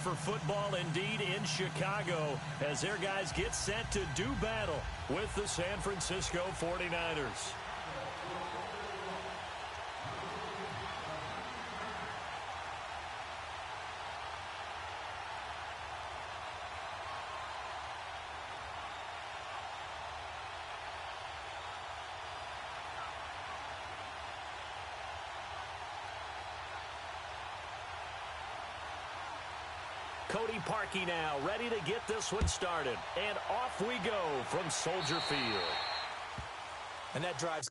for football indeed in Chicago as their guys get set to do battle with the San Francisco 49ers. Cody Parkey now, ready to get this one started. And off we go from Soldier Field. And that drives...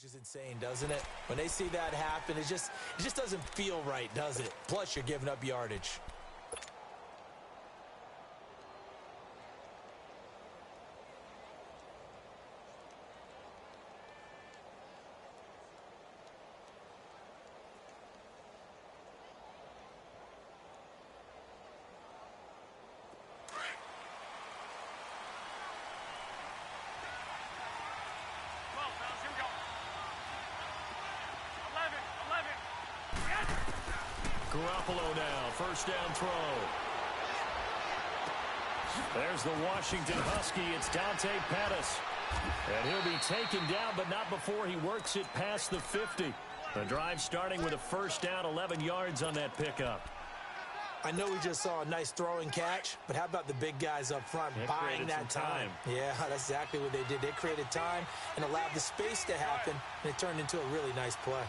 Is insane, doesn't it? When they see that happen, it just doesn't feel right, does it? Plus, you're giving up yardage. Garoppolo now, first down throw. There's the Washington Husky. It's Dante Pettis. And he'll be taken down, but not before he works it past the 50. The drive starting with a first down, 11 yards on that pickup. I know we just saw a nice throwing catch, but how about the big guys up front buying that time? Yeah, that's exactly what they did. They created time and allowed the space to happen, and it turned into a really nice play.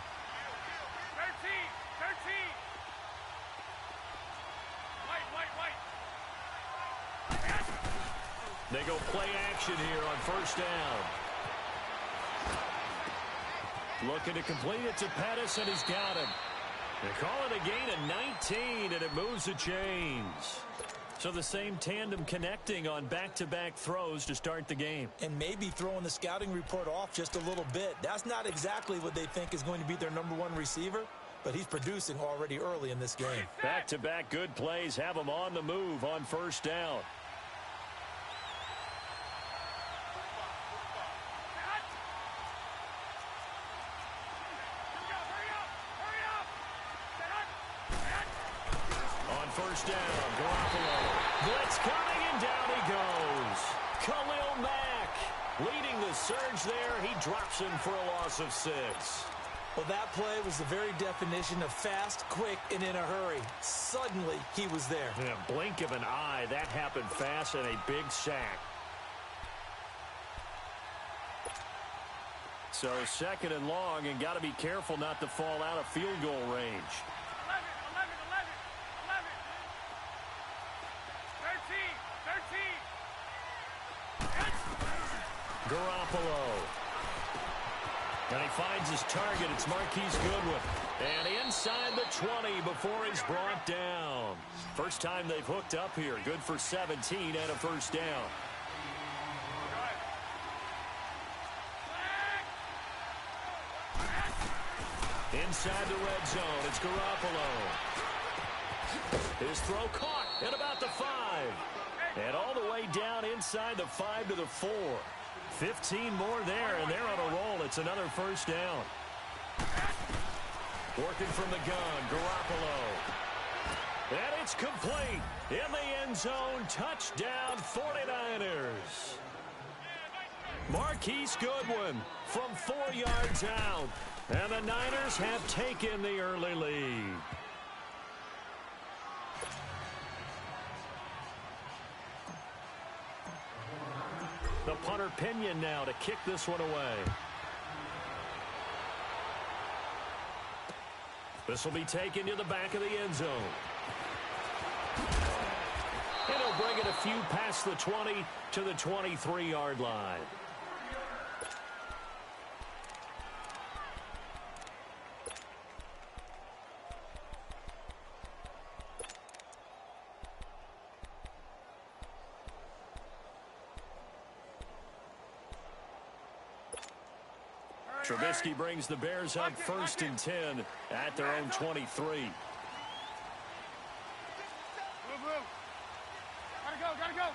They go play action here on first down. Looking to complete it to Pettis, and he's got him. They call it a gain of 19, and it moves the chains. So the same tandem connecting on back-to-back throws to start the game. And maybe throwing the scouting report off just a little bit. That's not exactly what they think is going to be their #1 receiver, but he's producing already early in this game. Back-to-back good plays have him on the move on first down. First down, Garoppolo. Blitz coming, and down he goes. Khalil Mack leading the surge there. He drops him for a loss of 6. Well, that play was the very definition of fast, quick, and in a hurry. Suddenly, he was there. In a blink of an eye, that happened fast, and a big sack. So second and long, and got to be careful not to fall out of field goal range. Garoppolo. And he finds his target. It's Marquise Goodwin. And inside the 20 before he's brought down. First time they've hooked up here. Good for 17 and a first down. Inside the red zone, it's Garoppolo. His throw caught at about the 5. And all the way down inside the 5 to the 4. 15 more there, and they're on a roll. It's another first down. Working from the gun, Garoppolo. And it's complete. In the end zone, touchdown 49ers. Marquise Goodwin from 4 yards out. And the Niners have taken the early lead. The punter Pinion now to kick this one away. This will be taken to the back of the end zone. And he'll bring it a few past the 20 to the 23-yard line. Trubisky brings the Bears up 1st and 10 at their own 23. Gotta go.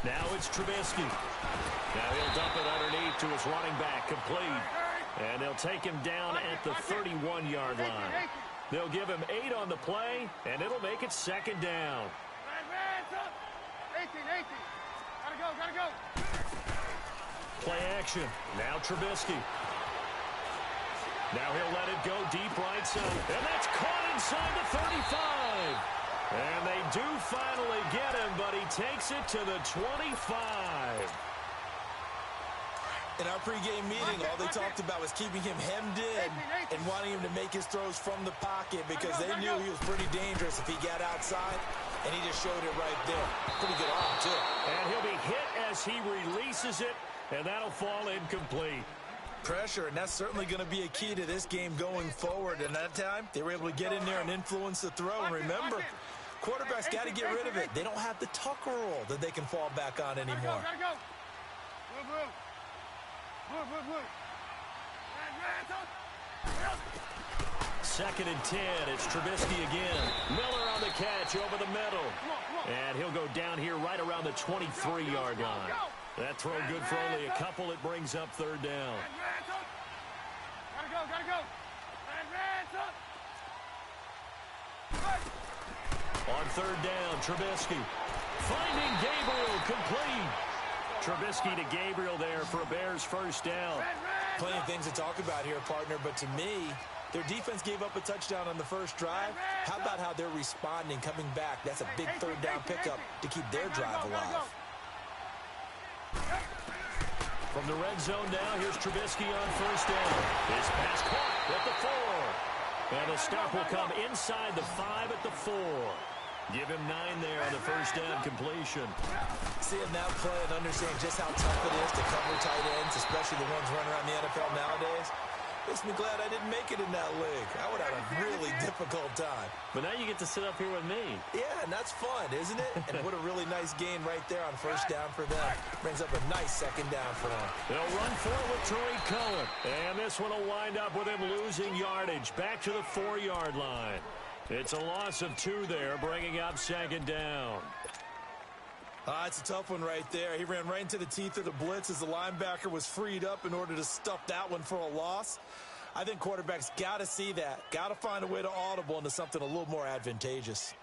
Now it's Trubisky. Now he'll dump it underneath to his running back, complete. And they'll take him down at the 31-yard line. They'll give him 8 on the play, and it'll make it 2nd down. 18. Gotta go. Play action. Now Trubisky. Now he'll let it go deep right side. And that's caught inside the 35. And they do finally get him, but he takes it to the 25. In our pregame meeting, all they talked about was keeping him hemmed in and wanting him to make his throws from the pocket because they knew he was pretty dangerous if he got outside, and he just showed it right there. Pretty good arm, too. And he'll be hit as he releases it, and that'll fall incomplete. Pressure, and that's certainly going to be a key to this game going forward. And that time, they were able to get in there and influence the throw. And remember, quarterbacks got to get rid of it. They don't have the tucker roll that they can fall back on anymore. Gotta go. Blue. 2nd and 10. It's Trubisky again. Miller on the catch over the middle. And he'll go down here right around the 23-yard line. That throw good for only a couple. It brings up 3rd down. Gotta go. On 3rd down, Trubisky. Finding Gabriel, complete. Trubisky to Gabriel there for a Bears 1st down. Plenty of things to talk about here, partner, but to me, their defense gave up a touchdown on the first drive. How about how they're responding, coming back? That's a big 3rd down pickup to keep their drive alive. From the red zone now, here's Trubisky on 1st down. His pass caught at the 4. And the stop will come inside the 5 at the 4. Give him 9 there on the 1st down completion. Seeing that play and understanding just how tough it is to cover tight ends, especially the ones running around the NFL nowadays, makes me glad I didn't make it in that league. I would have a really difficult time. But now you get to sit up here with me. Yeah, and that's fun, isn't it? And what a really nice gain right there on 1st down for them. Brings up a nice 2nd down for them. They'll run forward with Tariq Cohen. And this one will wind up with him losing yardage back to the 4-yard line. It's a loss of 2 there, bringing up 2nd down. It's a tough one right there. He ran right into the teeth of the blitz as the linebacker was freed up in order to stuff that one for a loss. I think quarterbacks got to see that. Got to find a way to audible into something a little more advantageous.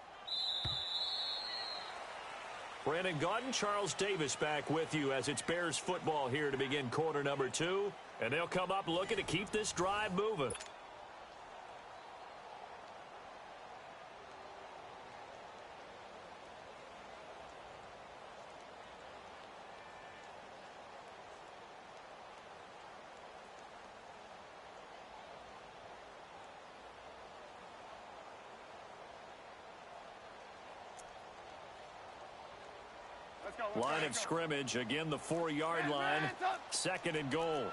Brandon Gaudin, Charles Davis back with you as it's Bears football here to begin quarter number 2. And they'll come up looking to keep this drive moving. Line of scrimmage, again the 4-yard line, 2nd and goal.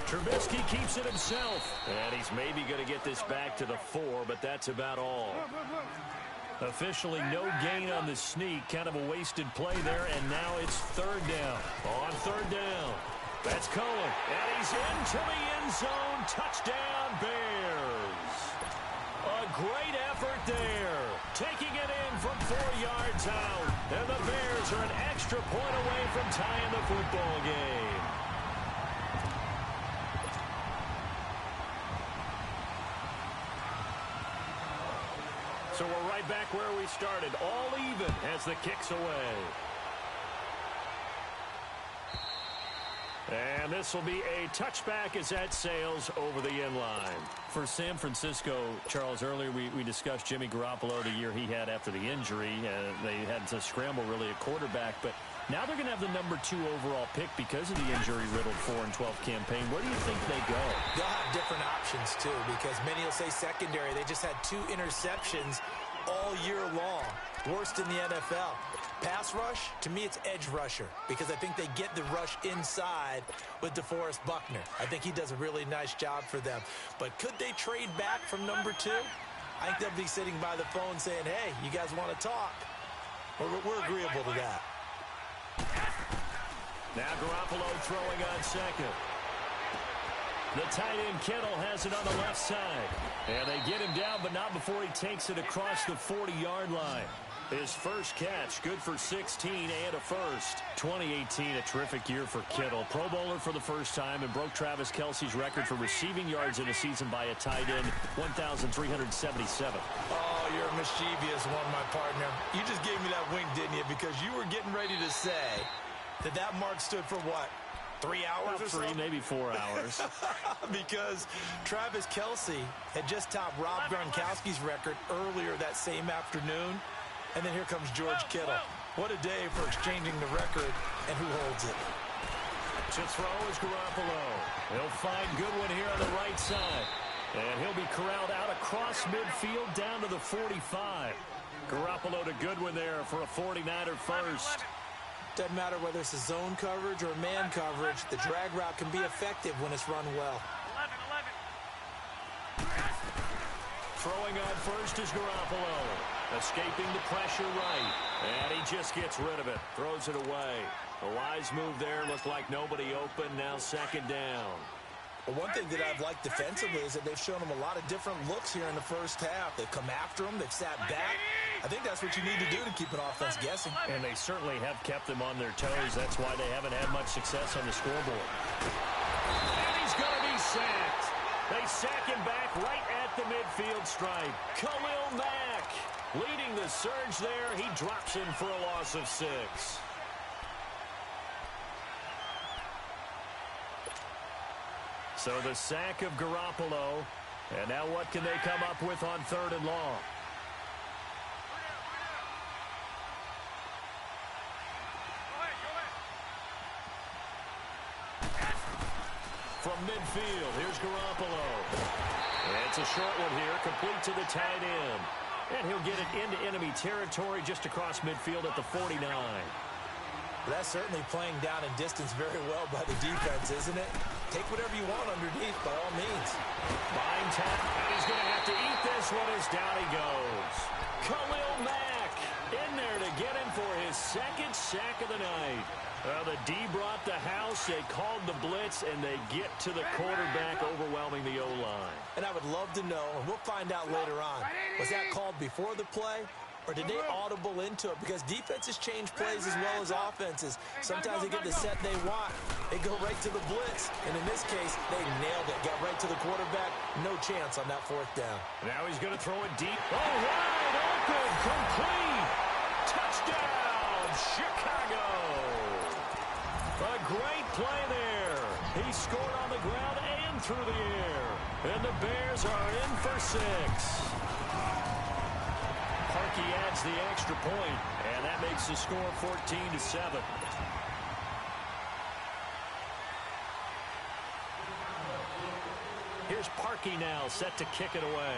Trubisky keeps it himself, and he's maybe going to get this back to the 4, but that's about all. Officially no gain on the sneak, kind of a wasted play there, and now it's 3rd down. On 3rd down, that's Cohen, and he's into the end zone. Touchdown, Bears. A great effort there, taking it in from 4 yards out. And the Bears are an extra point away from tying the football game. So we're right back where we started, all even as the kick's away. And this will be a touchback as that sails over the end line. For San Francisco, Charles, earlier we discussed Jimmy Garoppolo, the year he had after the injury. They had to scramble really at quarterback, but now they're going to have the number 2 overall pick because of the injury-riddled 4-12 campaign. Where do you think they go? They'll have different options, too, because many will say secondary. They just had 2 interceptions all year long. Worst in the NFL. Pass rush, to me, it's edge rusher because I think they get the rush inside with DeForest Buckner. I think he does a really nice job for them. But could they trade back from number 2? I think they'll be sitting by the phone saying, hey, you guys want to talk? We're agreeable to that. Now Garoppolo throwing on second. The tight end Kittle has it on the left side. And they get him down, but not before he takes it across the 40-yard line. His first catch, good for 16 and a first. 2018, a terrific year for Kittle. Pro Bowler for the first time and broke Travis Kelce's record for receiving yards in a season by a tight end, 1,377. Oh, you're a mischievous one, my partner. You just gave me that wink, didn't you? Because you were getting ready to say that mark stood for what? 3 hours or so? 3, maybe 4 hours. Because Travis Kelce had just topped Rob Gronkowski's record earlier that same afternoon. And then here comes George Kittle. What a day for exchanging the record, and who holds it? To throw is Garoppolo. He'll find Goodwin here on the right side. And he'll be corralled out across midfield down to the 45. Garoppolo to Goodwin there for a 49er first. Doesn't matter whether it's a zone coverage or man coverage. The drag route can be effective when it's run well. 11. Throwing on first is Garoppolo. Escaping the pressure right. And he just gets rid of it. Throws it away. The wise move there. Looked like nobody open. Now second down. Well, one thing that I've liked defensively is that they've shown them a lot of different looks here in the first half. They've come after them. They've sat back. I think that's what you need to do to keep an offense guessing. And they certainly have kept them on their toes. That's why they haven't had much success on the scoreboard. And he's going to be sacked. They sack him back right at the midfield stripe. Khalil Mack leading the surge there. He drops him for a loss of 6. So the sack of Garoppolo. And now what can they come up with on 3rd and long? From midfield, here's Garoppolo. It's a short one here, complete to the tight end. And he'll get it into enemy territory just across midfield at the 49. That's certainly playing down in distance very well by the defense, isn't it? Take whatever you want underneath, by all means. Buying time, and he's going to have to eat this one as down he goes. Khalil Mack in there to get him for his 2nd sack of the night. Well, the D brought the house. They called the blitz, and they get to the quarterback, overwhelming the O-line. And I would love to know, and we'll find out later on, was that called before the play, or did they audible into it? Because defenses change plays as well as offenses. Sometimes they get the set they want. They go right to the blitz. And in this case, they nailed it. Got right to the quarterback. No chance on that 4th down. Now he's going to throw it deep. Oh, wide open. Complete. Touchdown, Chicago. A great play there. He scored on the ground and through the air. And the Bears are in for 6. Parkey adds the extra point, and that makes the score 14-7. Here's Parkey now, set to kick it away.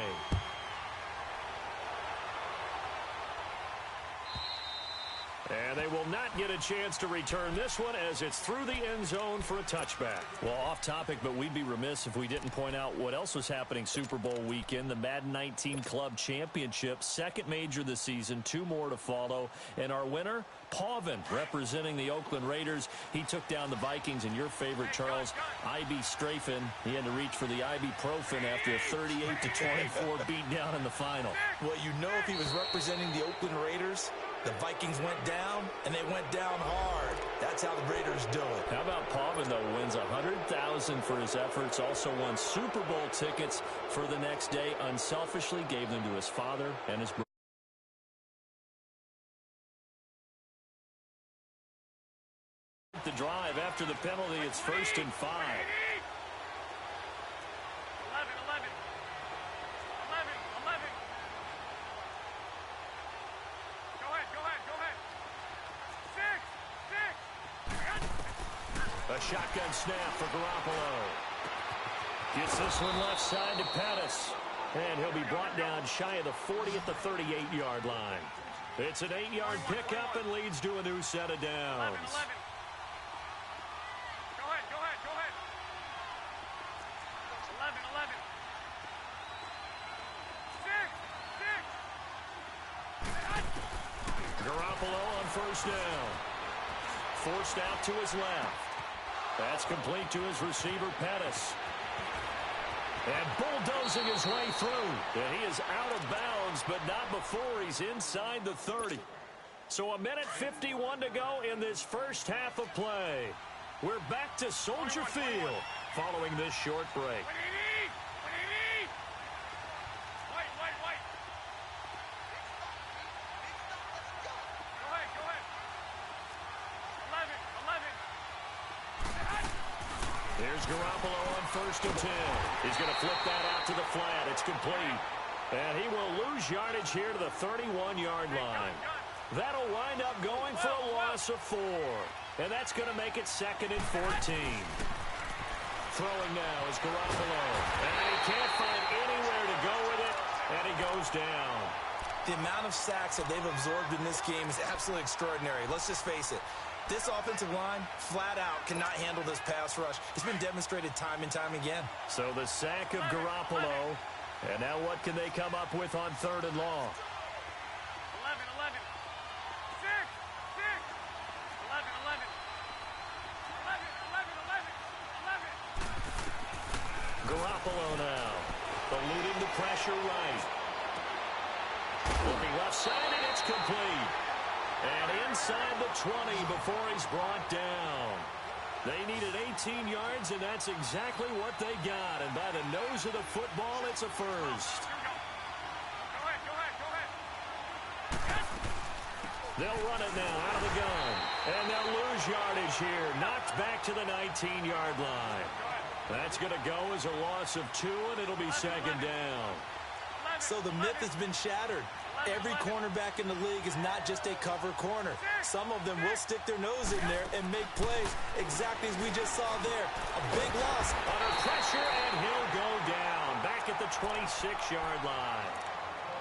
And they will not get a chance to return this one as it's through the end zone for a touchback. Well, off topic, but we'd be remiss if we didn't point out what else was happening Super Bowl weekend. The Madden 19 Club Championship, 2nd major this season, 2 more to follow. And our winner, Pavin, representing the Oakland Raiders. He took down the Vikings, and your favorite, Charles, IB Strafen. He had to reach for the ibuprofen after a 38-24 beatdown in the final. Well, you know, if he was representing the Oakland Raiders, the Vikings went down, and they went down hard. That's how the Raiders do it. How about Pavin, though, wins $100,000 for his efforts, also won Super Bowl tickets for the next day, unselfishly gave them to his father and his brother. The drive after after the penalty. It's 1st and 5. 11. Go ahead. 6. A shotgun snap for Garoppolo. Gets this one left side to Pettis. And he'll be brought down shy of the 40 at the 38-yard line. It's an 8-yard pickup and leads to a new set of downs. 11. Go ahead. 11. 6. Garoppolo on 1st down. Forced out to his left. That's complete to his receiver, Pettis. And bulldozing his way through. And he is out of bounds, but not before he's inside the 30. So a minute 51 to go in this first half of play. We're back to Soldier Field following this short break. What do you need? Wait. Go ahead. 11. Here's Garoppolo on 1st and 10. He's going to flip that out to the flat. It's complete. And he will lose yardage here to the 31-yard line. That'll wind up going for a loss of 4. And that's going to make it 2nd and 14. Throwing now is Garoppolo. And he can't find anywhere to go with it. And he goes down. The amount of sacks that they've absorbed in this game is absolutely extraordinary. Let's just face it. This offensive line, flat out, cannot handle this pass rush. It's been demonstrated time and time again. So the sack of Garoppolo. And now what can they come up with on 3rd and long? 11. 11. Garoppolo now. Eluding the pressure right. Looking left side, and it's complete. And inside the 20 before he's brought down. They needed 18 yards, and that's exactly what they got. And by the nose of the football, it's a first. Go ahead. They'll run it now out of the gun. And they'll lose yardage here. Knocked back to the 19-yard line. That's going to go as a loss of 2, and it'll be 2nd down. So the myth has been shattered. Every cornerback in the league is not just a cover corner. Some of them will stick their nose in there and make plays exactly as we just saw there. A big loss. Under pressure, and he'll go down. Back at the 26-yard line.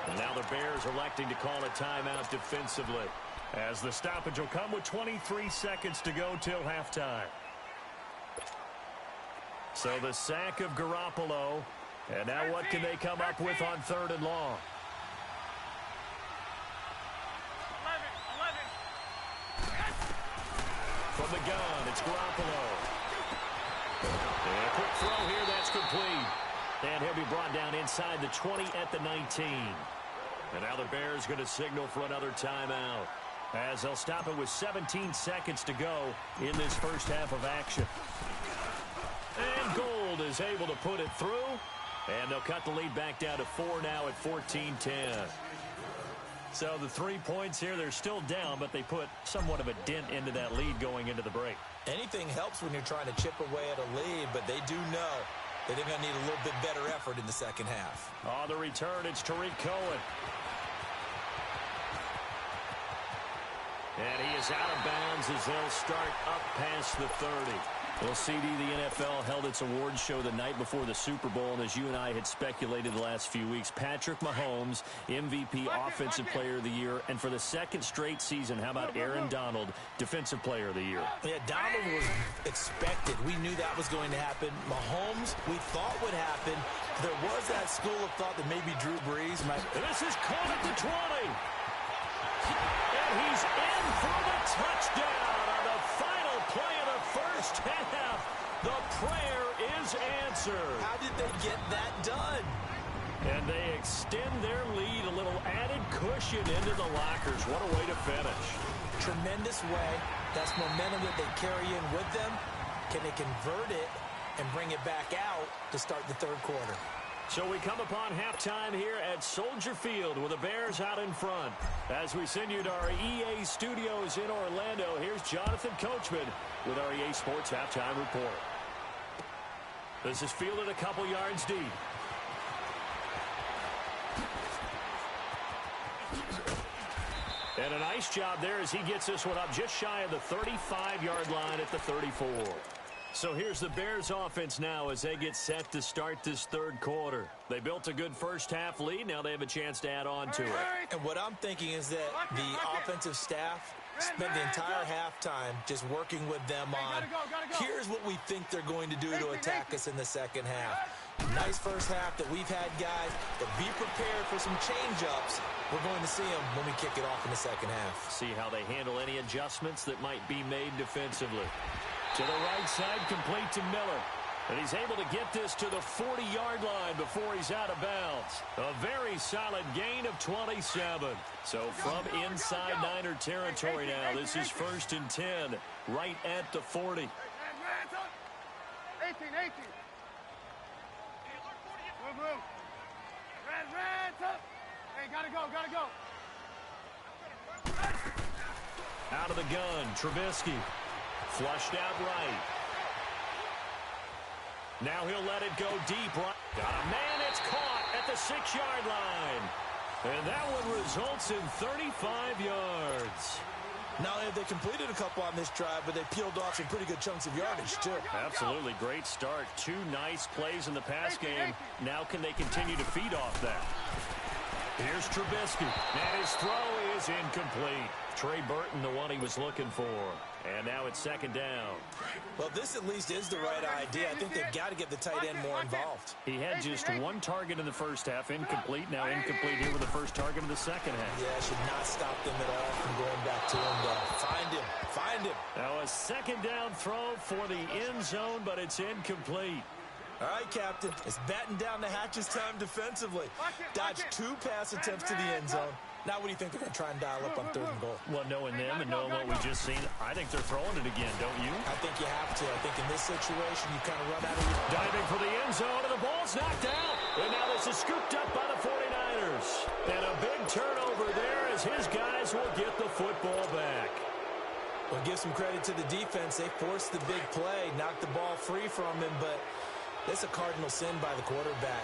And now the Bears electing to call a timeout defensively, as the stoppage will come with 23 seconds to go till halftime. So the sack of Garoppolo. And now what can they come up with on 3rd and long? 11. From the gun, it's Garoppolo. And a quick throw here, that's complete. And he'll be brought down inside the 20 at the 19. And now the Bears going to signal for another timeout, as they'll stop it with 17 seconds to go in this first half of action. And Gold is able to put it through. And they'll cut the lead back down to 4 now at 14-10. So the 3 points here, they're still down, but they put somewhat of a dent into that lead going into the break. Anything helps when you're trying to chip away at a lead, but they do know that they're going to need a little bit better effort in the second half. On the return, it's Tariq Cohen. And he is out of bounds as they'll start up past the 30. Well, CD, the NFL held its awards show the night before the Super Bowl, and as you and I had speculated the last few weeks, Patrick Mahomes, MVP, Offensive Player of the Year, and for the 2nd straight season, how about Aaron Donald, Defensive Player of the Year? Yeah, Donald was expected. We knew that was going to happen. Mahomes, we thought would happen. There was that school of thought that maybe Drew Brees might. And this is caught at the 20. And he's in for the touchdown on the final play of the first half. The prayer is answered. How did they get that done? And they extend their lead, a little added cushion into the lockers. What a way to finish. Tremendous way. That's momentum that they carry in with them. Can they convert it and bring it back out to start the 3rd quarter? So we come upon halftime here at Soldier Field with the Bears out in front. As we send you to our EA studios in Orlando, here's Jonathan Coachman with our EA Sports Halftime Report. This is fielded a couple yards deep. And a nice job there as he gets this one up just shy of the 35-yard line at the 34. So here's the Bears offense now as they get set to start this third quarter. They built a good first-half lead. Now they have a chance to add on to it. And what I'm thinking is that the offensive staff spent the entire halftime just working with them on, here's what we think they're going to do to attack us in the second half. Nice first half that we've had, guys, but be prepared for some change-ups. We're going to see them when we kick it off in the second half. See how they handle any adjustments that might be made defensively. To the right side, complete to Miller. And he's able to get this to the 40-yard line before he's out of bounds. A very solid gain of 27. So from inside Niner territory now, this is 1st and 10, right at the 40. 18. Move. Red, up. Hey, gotta go. Out of the gun, Trubisky. Flushed out right. Now he'll let it go deep. Right. Got a man, it's caught at the 6-yard line. And that one results in 35 yards. Not only have they completed a couple on this drive, but they peeled off some pretty good chunks of yardage, too. Absolutely great start. 2 nice plays in the pass game. Now can they continue to feed off that? Here's Trubisky, and his throw is incomplete. Trey Burton, the one he was looking for. And now it's 2nd down. Well, this at least is the right idea. I think they've got to get the tight end more involved. He had just 1 target in the first half, incomplete. Now incomplete here with the first target in the second half. Yeah, should not stop them at all from going back to him, though. Find him. Now a 2nd down throw for the end zone, but it's incomplete. All right, Captain. It's batten down the hatches time defensively. Dodged 2 pass attempts to the end zone. Now what do you think they're going to try and dial up on 3rd and goal? Well, knowing them and knowing what we just seen, I think they're throwing it again, don't you? I think you have to. I think in this situation, you kind of run out of your... Diving for the end zone, and the ball's knocked out. And now this is scooped up by the 49ers. And a big turnover there as his guys will get the football back. Well, give some credit to the defense. They forced the big play, knocked the ball free from him, but that's a cardinal sin by the quarterback.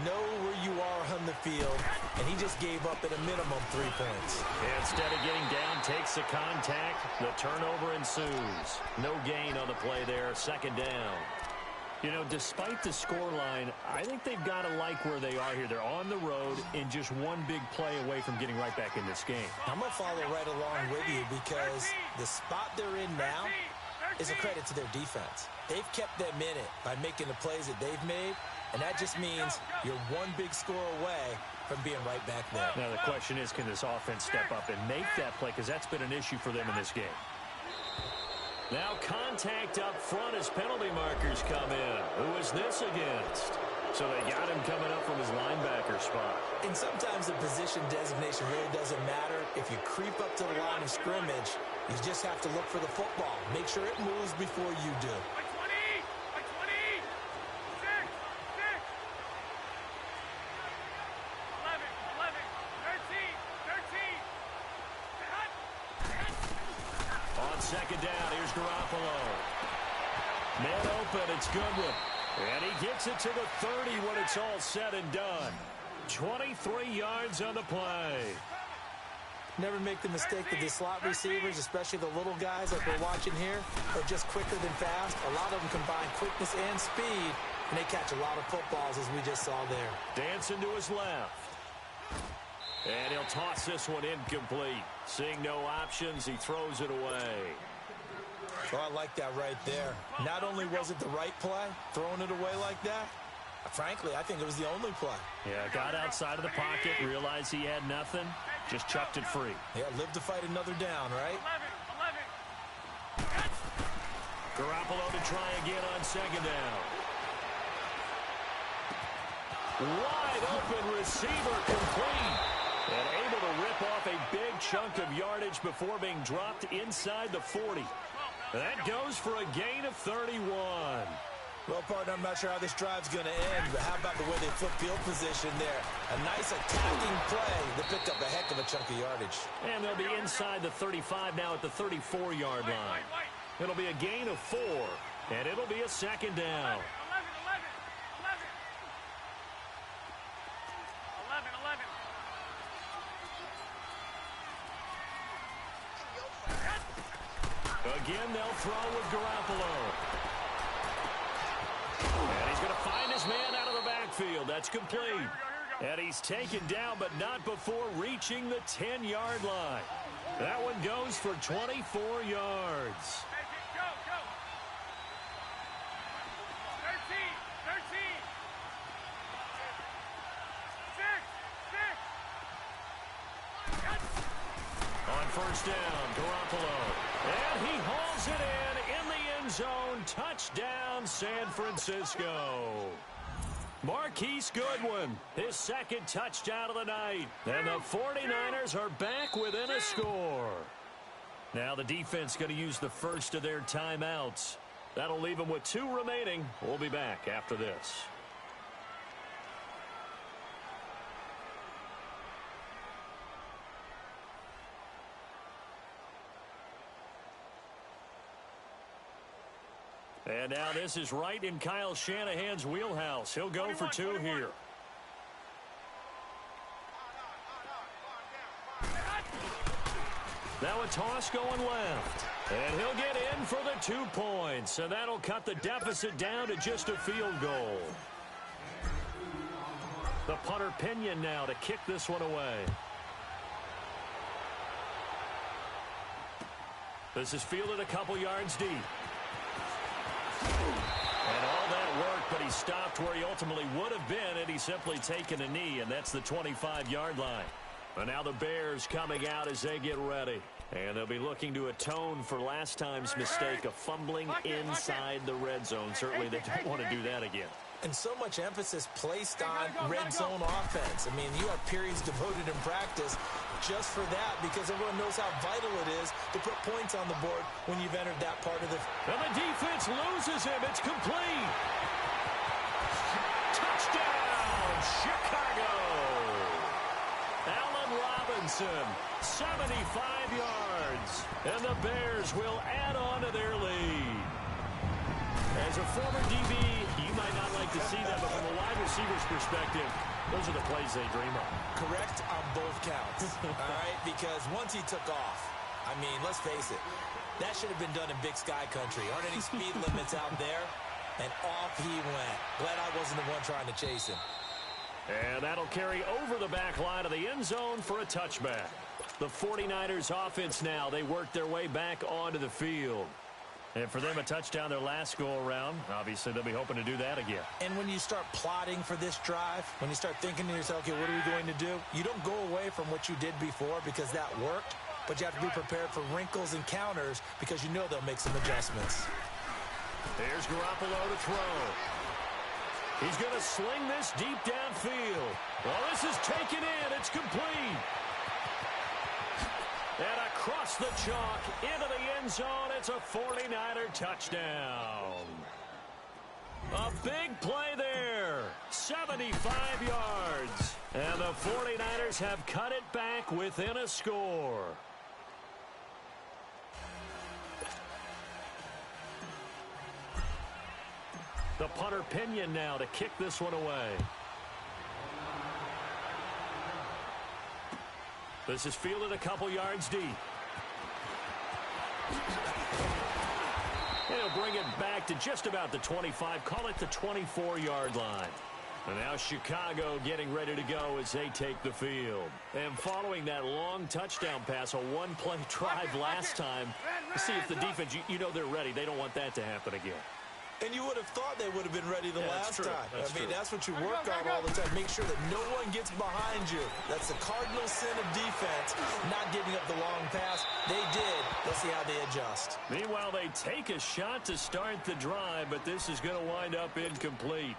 Know where you are on the field, and he just gave up at a minimum 3 points. Instead of getting down, takes the contact. The turnover ensues. No gain on the play there, 2nd down. You know, despite the scoreline, I think they've got to like where they are here. They're on the road and just 1 big play away from getting right back in this game. I'm going to follow right along with you because the spot they're in now is a credit to their defense. They've kept them in it by making the plays that they've made, and that just means you're 1 big score away from being right back there. Now the question is, can this offense step up and make that play? Because that's been an issue for them in this game. Now contact up front as penalty markers come in. Who is this against? So they got him coming up from his linebacker spot. And sometimes the position designation really doesn't matter. If you creep up to the line of scrimmage, you just have to look for the football. Make sure it moves before you do. 2nd down, here's Garoppolo. Man open, it's Goodwin. And he gets it to the 30 when it's all said and done. 23 yards on the play. Never make the mistake that the slot receivers, especially the little guys like we're watching here, are just quicker than fast. A lot of them combine quickness and speed, and they catch a lot of footballs, as we just saw there. Dancing to his left. And he'll toss this one incomplete. Seeing no options, he throws it away. Well, I like that right there. Not only was it the right play, throwing it away like that, frankly, I think it was the only play. Yeah, got outside of the pocket, realized he had nothing, just chucked it free. Yeah, live to fight another down, right? 11. Garoppolo to try again on 2nd down. Wide open receiver complete. And able to rip off a big chunk of yardage before being dropped inside the 40. That goes for a gain of 31. Well, partner, I'm not sure how this drive's going to end, but how about the way they flip field position there? A nice attacking play that picked up a heck of a chunk of yardage. And they'll be inside the 35 now at the 34-yard line. It'll be a gain of 4, and it'll be a second down. 11. Again, they'll throw with Garoppolo. And he's going to find his man out of the backfield. That's complete. And he's taken down, but not before reaching the 10-yard line. That one goes for 24 yards. On first down, Garoppolo. And he hauls it in the end zone. Touchdown, San Francisco. Marquise Goodwin, his second touchdown of the night. And the 49ers are back within a score. Now the defense going to use the first of their timeouts. That'll leave them with 2 remaining. We'll be back after this. And now this is right in Kyle Shanahan's wheelhouse. He'll go for 2 here. Now a toss going left. And he'll get in for the 2 points. And that'll cut the deficit down to just a field goal. The punter Pinion now to kick this one away. This is fielded a couple yards deep. And all that worked, but he stopped where he ultimately would have been had he simply taken a knee, and that's the 25-yard line. And now the Bears coming out as they get ready. And they'll be looking to atone for last time's mistake of fumbling inside the red zone. Certainly they don't want to do that again. And so much emphasis placed on red zone offense. I mean, you have periods devoted in practice just for that because everyone knows how vital it is to put points on the board when you've entered that part of the... And the defense loses him. It's complete. Touchdown, Chicago. Allen Robinson, 75 yards. And the Bears will add on to their lead. As a former DB, you might not like to see that, but from a wide receiver's perspective, those are the plays they dream of. Correct on both counts, all right? Because once he took off, I mean, let's face it, that should have been done in Big Sky country. Aren't any speed limits out there? And off he went. Glad I wasn't the one trying to chase him. And that'll carry over the back line of the end zone for a touchback. The 49ers offense now, they work their way back onto the field. And for them, a touchdown their last go-around. Obviously, they'll be hoping to do that again. And when you start plotting for this drive, when you start thinking to yourself, okay, what are we going to do? You don't go away from what you did before because that worked, but you have to be prepared for wrinkles and counters because you know they'll make some adjustments. There's Garoppolo to throw. He's going to sling this deep downfield. Well, this is taken in. It's complete. And across the chalk into the end zone, it's a 49er touchdown. A big play there, 75 yards. And the 49ers have cut it back within a score. The punter Pinion now to kick this one away. This is fielded a couple yards deep. And he'll bring it back to just about the 25. Call it the 24-yard line. And now Chicago getting ready to go as they take the field. And following that long touchdown pass, a one-play drive last time, see if the defense, you know they're ready. They don't want that to happen again. And you would have thought they would have been ready the last time. That's true. That's what you work on all the time. Make sure that no one gets behind you. That's the cardinal sin of defense, not giving up the long pass. They did. Let's see how they adjust. Meanwhile, they take a shot to start the drive, but this is going to wind up incomplete.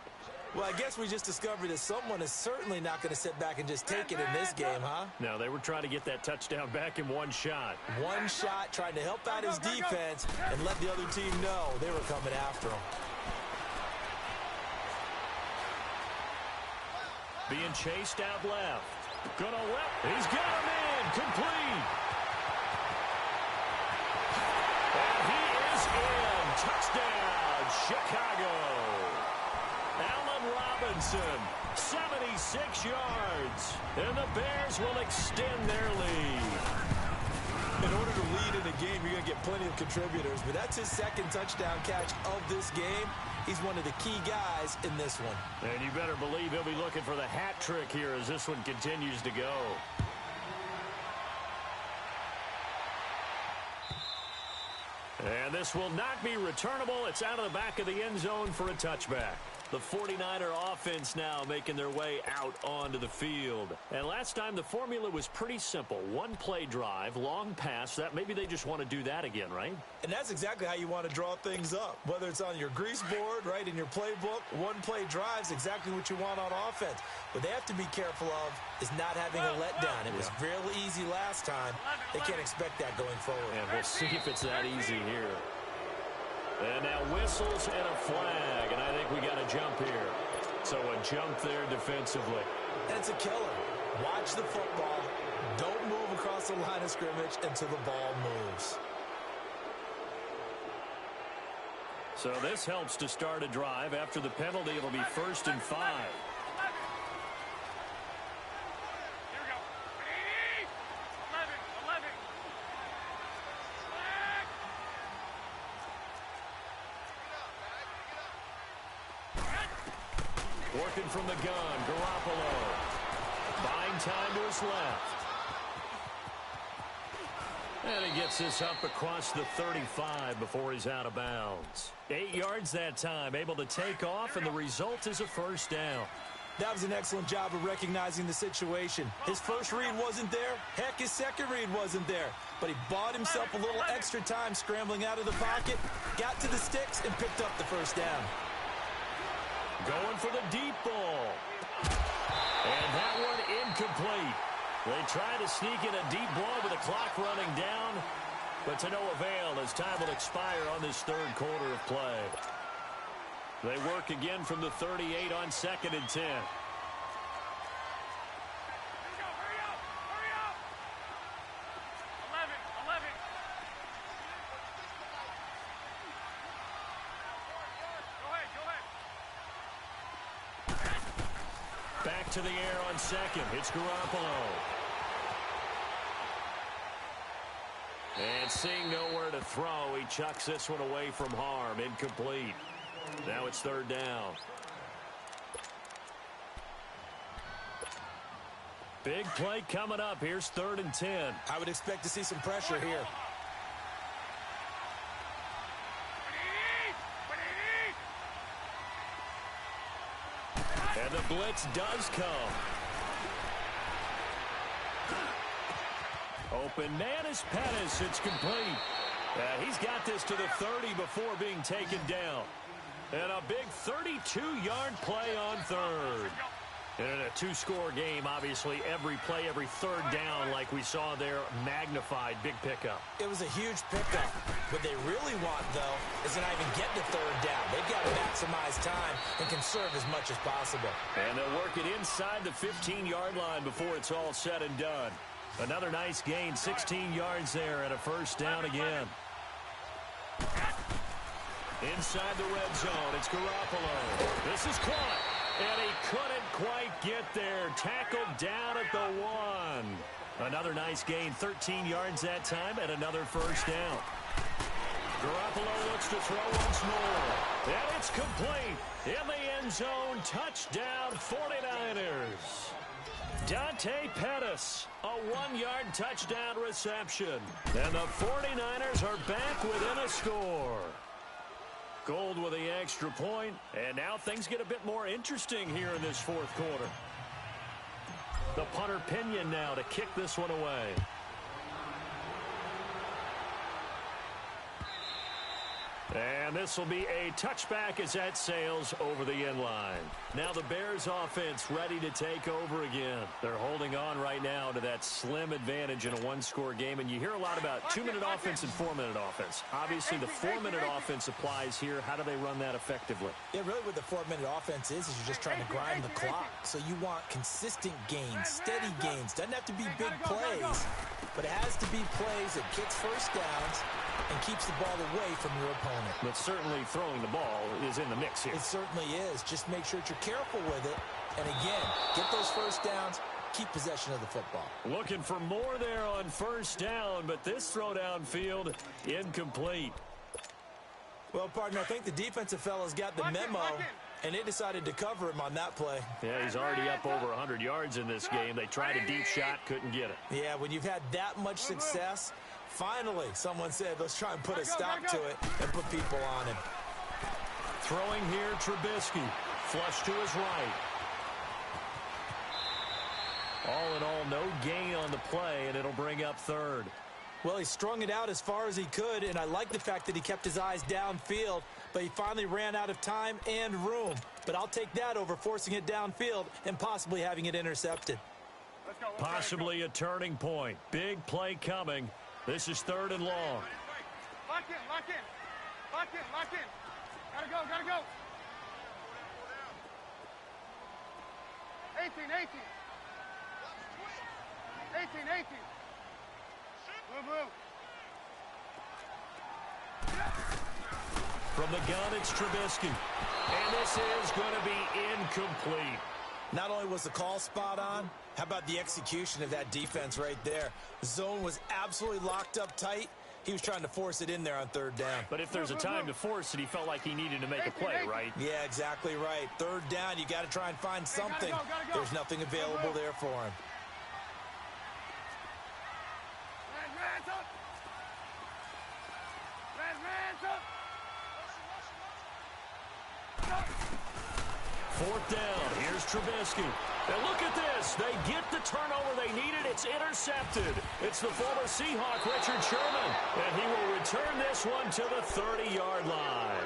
Well, I guess we just discovered that someone is certainly not going to sit back and just take it in this game, huh? No, they were trying to get that touchdown back in one shot. One shot, trying to help out his defense and let the other team know they were coming after him. being chased out left. Gonna left. He's got him in. Complete. And he is in. Touchdown, Chicago. Allen Robinson, 76 yards. And the Bears will extend their lead. In order to lead in a game, you're going to get plenty of contributors, but that's his second touchdown catch of this game. He's one of the key guys in this one. And you better believe he'll be looking for the hat trick here as this one continues to go. And this will not be returnable. It's out of the back of the end zone for a touchback. The 49er offense now making their way out onto the field. And last time the formula was pretty simple. One play drive, long pass. That maybe they just want to do that again, right? And that's exactly how you want to draw things up. Whether it's on your grease board, right, in your playbook, one play drive's exactly what you want on offense. What they have to be careful of is not having a letdown. It was real easy last time. They can't expect that going forward. And we'll see if it's that easy here. And now whistles and a flag, and I think we got a jump here. So a jump there defensively. And it's a killer. Watch the football. Don't move across the line of scrimmage until the ball moves. So this helps to start a drive. After the penalty, it'll be 1st and 5. Working from the gun, Garoppolo. Buying time to his left. And he gets this up across the 35 before he's out of bounds. 8 yards that time, able to take off, and the result is a first down. That was an excellent job of recognizing the situation. His first read wasn't there. Heck, his second read wasn't there. But he bought himself a little extra time scrambling out of the pocket, got to the sticks, and picked up the first down. Going for the deep ball. And that one incomplete. They try to sneak in a deep ball with the clock running down, but to no avail as time will expire on this third quarter of play. They work again from the 38 on 2nd and 10. Back to the air on 2nd. It's Garoppolo. And seeing nowhere to throw, he chucks this one away from harm. Incomplete. Now it's 3rd down. Big play coming up. Here's 3rd and 10. I would expect to see some pressure here. And the blitz does come. Open man is Pettis. It's complete. He's got this to the 30 before being taken down. And a big 32-yard play on 3rd. And in a 2-score game, obviously, every play, every 3rd down, like we saw there, magnified. Big pickup. It was a huge pickup. What they really want, though, is to not even get the 3rd down. They've got to maximize time and conserve as much as possible. And they'll work it inside the 15-yard line before it's all said and done. Another nice gain, 16 yards there, and a first down again. Inside the red zone, it's Garoppolo. This is caught, and he couldn't quite get there. Tackled down at the 1. Another nice gain, 13 yards that time, and another first down. Garoppolo looks to throw once more. And it's complete. In the end zone, touchdown 49ers. Dante Pettis, a 1-yard touchdown reception. And the 49ers are back within a score. Gold with the extra point, and now things get a bit more interesting here in this 4th quarter. The punter Pinion now to kick this one away. And this will be a touchback as that sails over the end line. Now the Bears offense ready to take over again. They're holding on right now to that slim advantage in a one-score game. And you hear a lot about 2-minute offense and 4-minute offense. Obviously, the 4-minute offense applies here. How do they run that effectively? Yeah, really what the 4-minute offense is you're just trying to grind the clock. So you want consistent gains, steady gains. Doesn't have to be big plays, but it has to be plays that gets first downs and keeps the ball away from your opponent. But certainly throwing the ball is in the mix here. It certainly is. Just make sure that you're careful with it. And again, get those first downs, keep possession of the football. Looking for more there on first down, but this throw downfield incomplete. Well, partner, I think the defensive fellas got the memo, and they decided to cover him on that play. Yeah, he's already up over 100 yards in this game. They tried a deep shot, couldn't get it. Yeah, when you've had that much success, finally someone said, let's try and put a stop to it and put people on him. Throwing here, Trubisky. Flush to his right. All in all, no gain on the play, and it'll bring up third. Well, he strung it out as far as he could, and I like the fact that he kept his eyes downfield, but he finally ran out of time and room. But I'll take that over forcing it downfield and possibly having it intercepted. Possibly a turning point. Big play coming. This is third and long. Lock in, lock in. Lock in, lock in. Gotta go, gotta go. 18, 18. 18. Move, move. From the gun, it's Trubisky. And this is going to be incomplete. Not only was the call spot on, how about the execution of that defense right there? The zone was absolutely locked up tight. He was trying to force it in there on third down. But if there's a time to force it, he felt like he needed to make a play, right? Yeah, exactly right. Third down, you got to try and find something. There's nothing available there for him. Hands up. Hands up. Fourth down. Here's Trubisky. And look at this. They get the turnover they needed. It's intercepted. It's the former Seahawk, Richard Sherman. And he will return this one to the 30-yard line.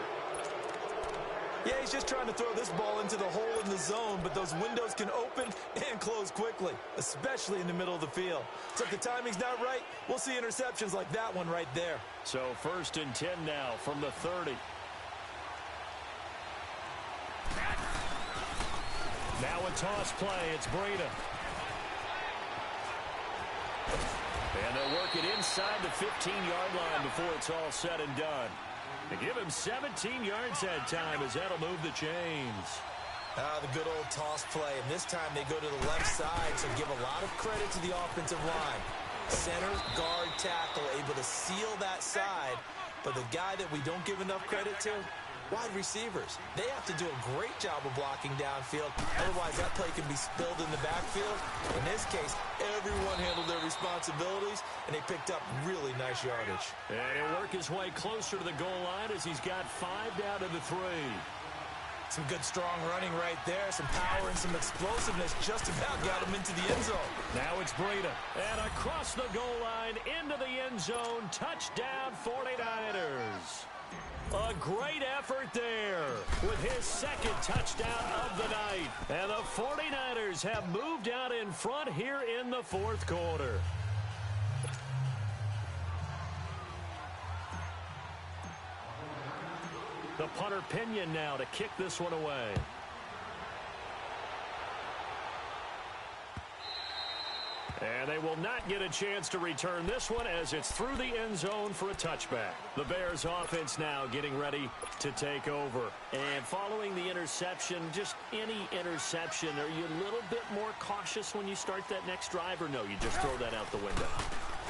Yeah, he's just trying to throw this ball into the hole in the zone, but those windows can open and close quickly, especially in the middle of the field. So if the timing's not right, we'll see interceptions like that one right there. So first and 10 now from the 30. Now a toss play. It's Breida. And they'll work it inside the 15-yard line before it's all said and done. They give him 17 yards that time as that'll move the chains. The good old toss play. And this time they go to the left side, so give a lot of credit to the offensive line. Center, guard, tackle, able to seal that side. But the guy that we don't give enough credit to, wide receivers. They have to do a great job of blocking downfield. Otherwise, that play can be spilled in the backfield. In this case, everyone handled their responsibilities, and they picked up really nice yardage. And he'll work his way closer to the goal line as he's got 5 down to the 3. Some good, strong running right there. Some power and some explosiveness just about got him into the end zone. Now it's Breida. And across the goal line, into the end zone. Touchdown, 49ers. A great effort there with his second touchdown of the night. And the 49ers have moved out in front here in the fourth quarter. The punter Pinion now to kick this one away. And they will not get a chance to return this one as it's through the end zone for a touchback. The Bears offense now getting ready to take over. And following the interception, just any interception, are you a little bit more cautious when you start that next drive, or no, you just throw that out the window?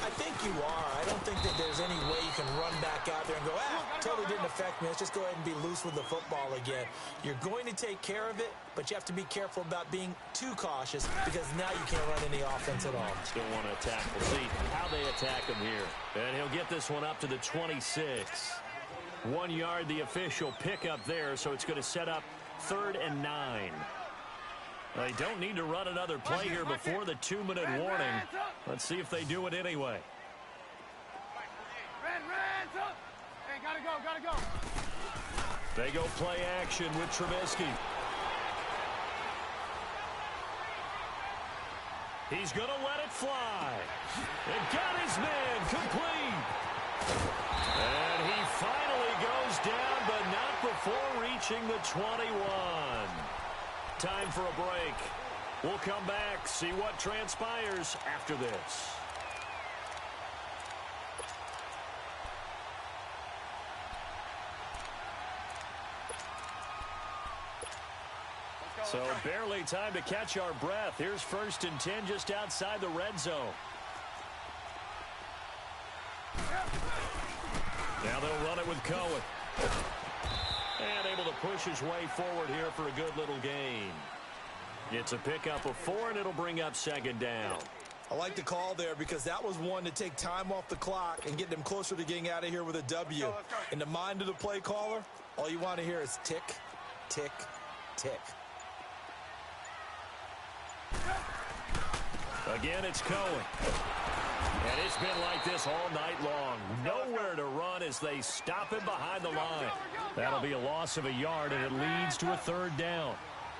I think you are. I don't think that there's any way you can run back out there and go, totally didn't affect me. Let's just go ahead and be loose with the football again. You're going to take care of it, but you have to be careful about being too cautious because now you can't run any offense at all. Still want to attack. We'll see how they attack him here. And he'll get this one up to the 26. 1 yard, the official pickup there, so it's going to set up 3rd and 9. They don't need to run another play here before the 2-minute warning. Let's see if they do it anyway. Hands up. Hey, Hey, gotta go, gotta go. They go play action with Trubisky. He's going to let it fly. And got his man complete. And he finally goes down, but not before reaching the 21. Time for a break. We'll come back, see what transpires after this. So barely time to catch our breath. Here's 1st and 10 just outside the red zone. Now they'll run it with Cohen. And able to push his way forward here for a good little gain. It's a pickup of 4, and it'll bring up 2nd down. I like the call there because that was one to take time off the clock and get them closer to getting out of here with a W. Let's go. In the mind of the play caller, all you want to hear is tick, tick, tick. Again, it's Cohen. And it's been like this all night long. Nowhere to run as they stop him behind the line. That'll be a loss of a yard, and it leads to a 3rd down.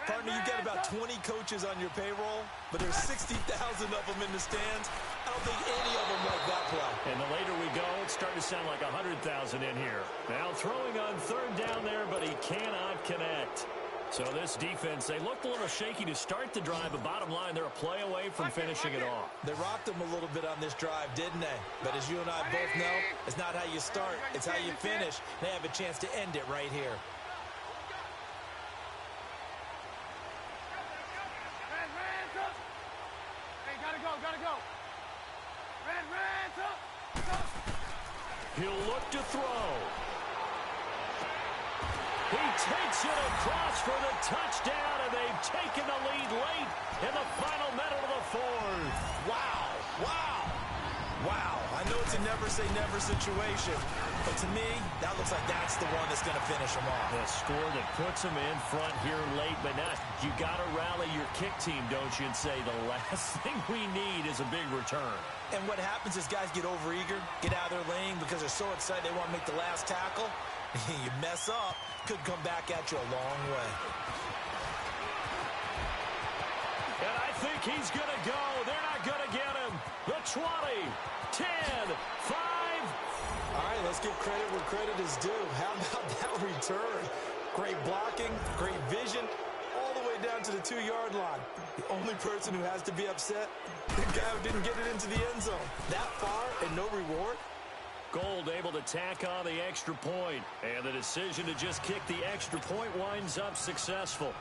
Partner, you got about 20 coaches on your payroll, but there's 60,000 of them in the stands. I don't think any of them like that play. And the later we go, it's starting to sound like 100,000 in here. Now throwing on 3rd down there, but he cannot connect. So this defense, they looked a little shaky to start the drive, but bottom line, they're a play away from finishing it off. They rocked them a little bit on this drive, didn't they? But as you and I both know, it's not how you start, it's how you finish. They have a chance to end it right here. Hey, gotta go, gotta go. Red, up. He'll look to throw. He takes it across for the touchdown, and they've taken the lead late in the final minute of the 4th. Wow, wow, wow. I know it's a never-say-never situation, but to me, that looks like that's the one that's going to finish them off. The score that puts them in front here late, but not. You got to rally your kick team, don't you, and say the last thing we need is a big return. And what happens is guys get overeager, get out of their lane because they're so excited they want to make the last tackle. You mess up, could come back at you a long way. And I think he's going to go. They're not going to get him. The 20, 10, 5. All right, let's give credit where credit is due. How about that return? Great blocking, great vision, all the way down to the 2-yard line. The only person who has to be upset, the guy who didn't get it into the end zone. That far and no reward? Gold able to tack on the extra point, and the decision to just kick the extra point winds up successful.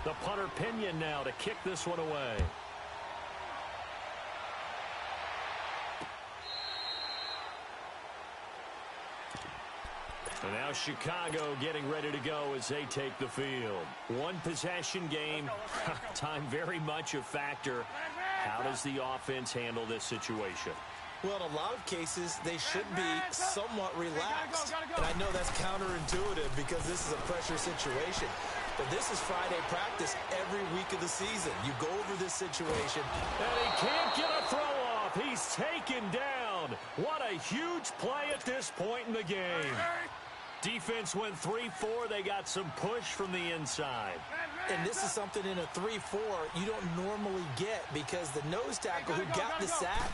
The punter Pinion now to kick this one away. And now Chicago getting ready to go as they take the field. One possession game. Time very much a factor. How does the offense handle this situation? Well, in a lot of cases, they should be somewhat relaxed. And I know that's counterintuitive because this is a pressure situation. But this is Friday practice every week of the season. You go over this situation. And he can't get a throw off. He's taken down. What a huge play at this point in the game. Defense went 3-4. They got some push from the inside. And this is something in a 3-4 you don't normally get because the nose tackle who got the sack,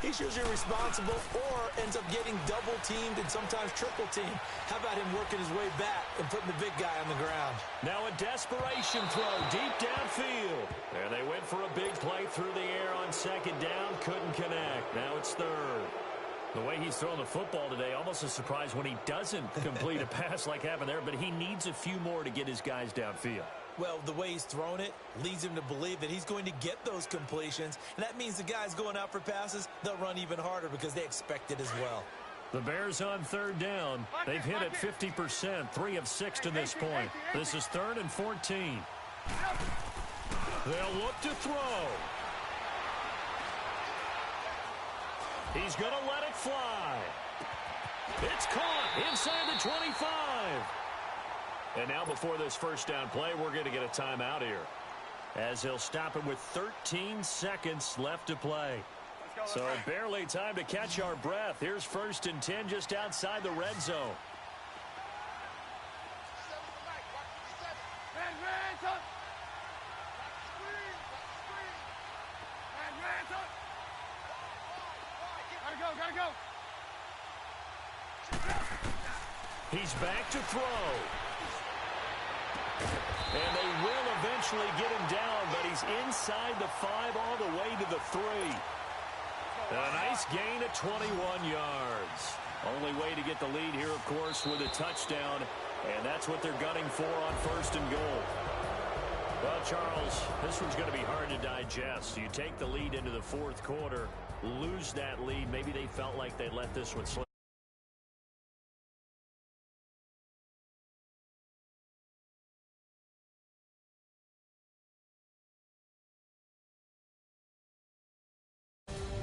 he's usually responsible or ends up getting double-teamed and sometimes triple-teamed. How about him working his way back and putting the big guy on the ground? Now a desperation throw deep downfield. There they went for a big play through the air on 2nd down. Couldn't connect. Now it's 3rd. The way he's throwing the football today, almost a surprise when he doesn't complete a pass like happened there, but he needs a few more to get his guys downfield. Well, the way he's thrown it leads him to believe that he's going to get those completions, and that means the guys going out for passes, they'll run even harder because they expect it as well. The Bears on 3rd down. They've hit it 50%, 3 of 6 to this point. This is 3rd and 14. They'll look to throw. He's going to let it fly. It's caught inside the 25. And now before this 1st down play, we're going to get a timeout here, as he'll stop him with 13 seconds left to play. Let's go, So barely time to catch our breath. Here's 1st and 10 just outside the red zone. Gotta go. He's back to throw. And they will eventually get him down, but he's inside the 5 all the way to the 3. A nice gain of 21 yards. Only way to get the lead here, of course, with a touchdown, and that's what they're gunning for on 1st and goal. Well, Charles, this one's going to be hard to digest. You take the lead into the 4th quarter, lose that lead. Maybe they felt like they let this one slip.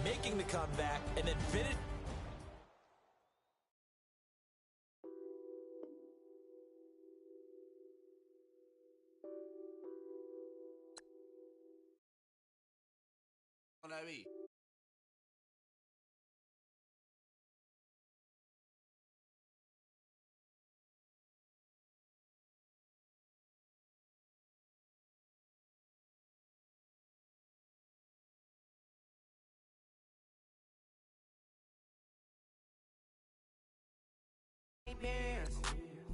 Making the comeback and then finish. On la vie.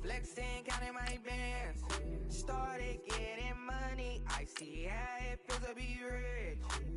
Flexing, counting my bands. Started getting money. I see how it feels to be rich.